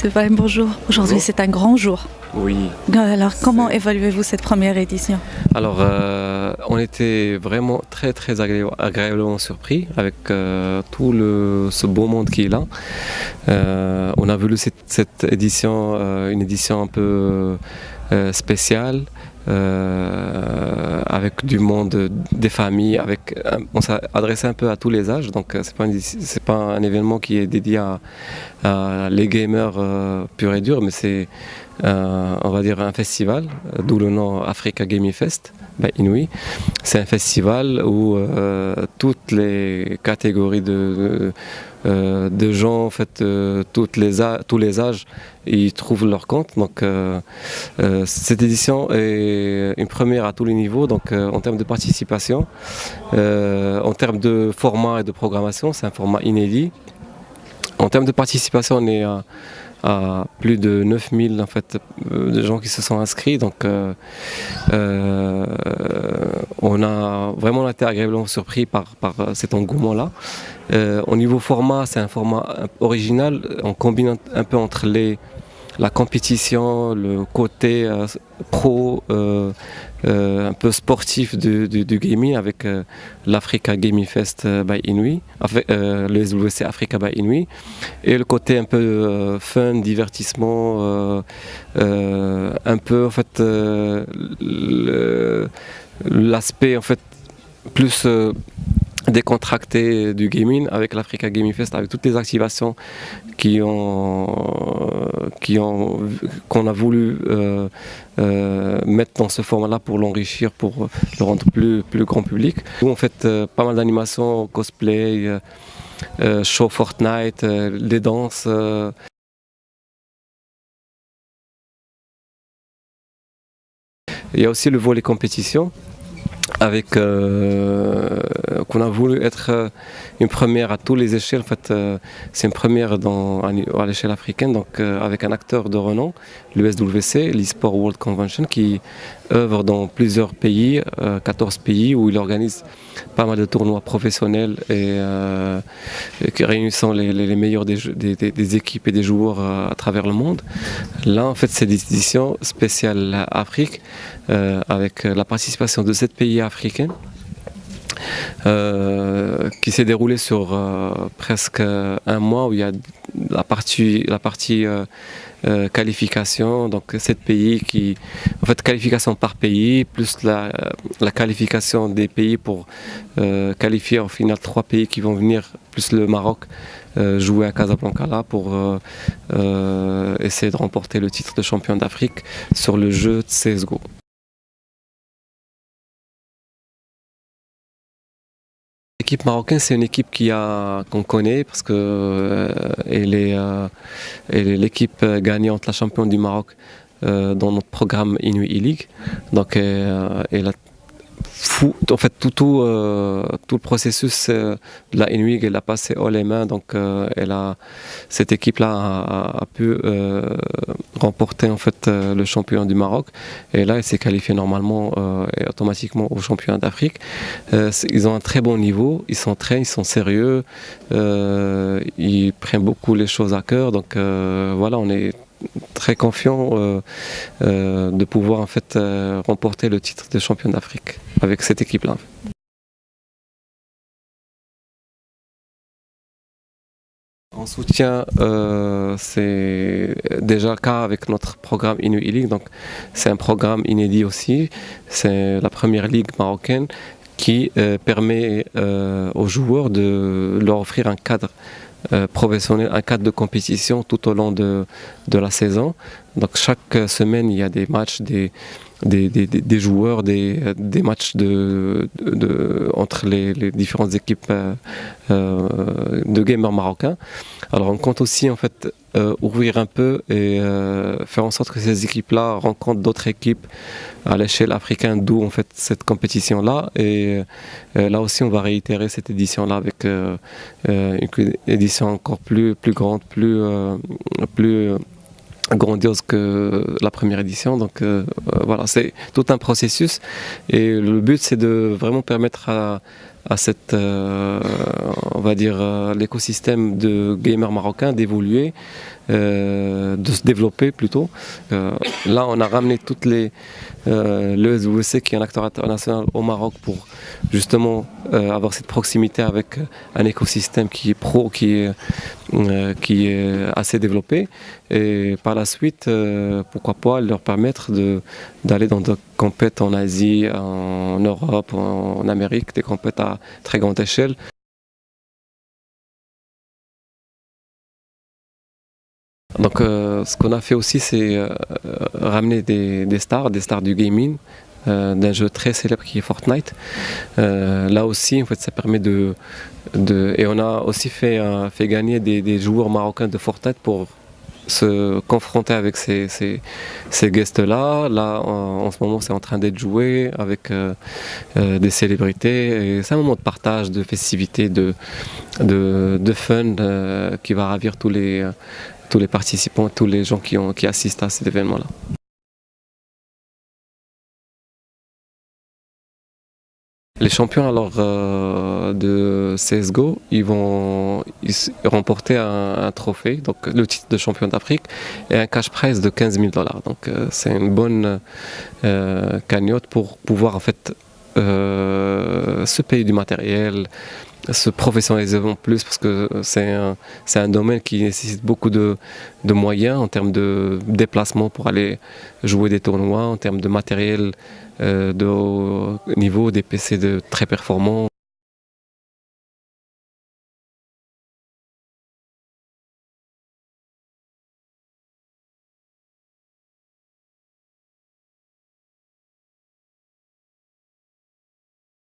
Sevaï, bonjour. Aujourd'hui, Bonjour. c'est un grand jour. Oui. Alors, comment évaluez-vous cette première édition? Alors, on était vraiment très agréablement surpris avec ce beau monde qui est là. On a voulu cette édition, une édition un peu spéciale. Avec du monde, des familles, on s'est adressé un peu à tous les âges, donc c'est pas un événement qui est dédié à les gamers purs et durs, mais c'est on va dire un festival, d'où le nom Africa Gaming Fest by Inouï. C'est un festival où toutes les catégories de gens, en fait, tous les âges, ils trouvent leur compte. Donc, cette édition est une première à tous les niveaux. Donc, en termes de participation, en termes de format et de programmation, c'est un format inédit. En termes de participation, on est à plus de 9000 en fait, de gens qui se sont inscrits. Donc, on a vraiment été agréablement surpris par cet engouement-là. Au niveau format, c'est un format original. On combine un peu entre la compétition, le côté pro, un peu sportif du gaming avec l'Africa Gaming Fest by Inouï, le SWC Africa by Inouï, et le côté un peu fun, divertissement, un peu en fait l'aspect en fait plus décontracté du gaming avec l'Africa Gaming Fest, avec toutes les activations qu'on a voulu mettre dans ce format-là pour l'enrichir, pour le rendre plus grand public. Nous, on fait pas mal d'animations, cosplay, show Fortnite, des danses. Il y a aussi le volet compétition, avec qu'on a voulu être une première à tous les échelles. En fait, c'est une première à l'échelle africaine, donc avec un acteur de renom, l'USWC, l'eSport World Convention, qui œuvre dans plusieurs pays, 14 pays, où il organise pas mal de tournois professionnels et qui réunissant les meilleurs des équipes et des joueurs à travers le monde. Là, en fait, c'est des éditions spéciales Afrique, avec la participation de 7 pays africains, qui s'est déroulée sur presque un mois, où il y a la partie qualification, donc 7 pays en fait, qualification par pays, plus la qualification des pays pour qualifier au final 3 pays qui vont venir, plus le Maroc, jouer à Casablanca là pour essayer de remporter le titre de champion d'Afrique sur le jeu de CSGO. L'équipe marocaine, c'est une équipe qu'on connaît parce que elle est l'équipe gagnante, la championne du Maroc dans notre programme Inouï E-League. Donc, elle a en fait tout le processus de la Inouï, elle a passé haut les mains. Donc, cette équipe-là a pu remporter en fait le champion du Maroc, et là elle s'est qualifiée normalement et automatiquement au championnat d'Afrique. Ils ont un très bon niveau, ils s'entraînent, ils sont sérieux, ils prennent beaucoup les choses à cœur. Donc voilà, on est très confiant de pouvoir en fait remporter le titre de champion d'Afrique avec cette équipe-là. En soutien, c'est déjà le cas avec notre programme Inouï E-League. Donc, c'est un programme inédit aussi. C'est la première ligue marocaine qui permet aux joueurs de leur offrir un cadre professionnel, un cadre de compétition tout au long de la saison. Donc, chaque semaine, il y a des matchs, des joueurs, des matchs entre les différentes équipes de gamers marocains. Alors on compte aussi en fait ouvrir un peu et faire en sorte que ces équipes-là rencontrent d'autres équipes à l'échelle africaine, d'où en fait cette compétition-là. Et là aussi, on va réitérer cette édition-là avec une édition encore plus grande, plus grandiose que la première édition. Donc voilà, c'est tout un processus, et le but c'est de vraiment permettre à cette, on va dire, l'écosystème de gamers marocains d'évoluer, de se développer plutôt. Là, on a ramené toutes les l'ESWC qui est un acteur international au Maroc pour justement avoir cette proximité avec un écosystème qui est pro, qui est assez développé, et par la suite, pourquoi pas leur permettre d'aller dans des compètes en Asie, en Europe, en Amérique, des compètes à très grande échelle. Donc, ce qu'on a fait aussi, c'est ramener des stars du gaming, d'un jeu très célèbre qui est Fortnite. Là aussi, en fait, ça permet et on a aussi fait gagner des joueurs marocains de Fortnite pour se confronter avec ces guests-là. Là, en ce moment, c'est en train d'être joué avec des célébrités. Et c'est un moment de partage, de festivité, de fun qui va ravir tous les participants, tous les gens qui assistent à cet événement-là. Les champions alors de CSGO, ils vont remporter un trophée, donc le titre de champion d'Afrique, et un cash prize de 15 000 $. Donc c'est une bonne cagnotte pour pouvoir en fait se payer du matériel, se professionnaliser en plus, parce que c'est un domaine qui nécessite beaucoup de moyens en termes de déplacement pour aller jouer des tournois, en termes de matériel de haut niveau, des PC très performants.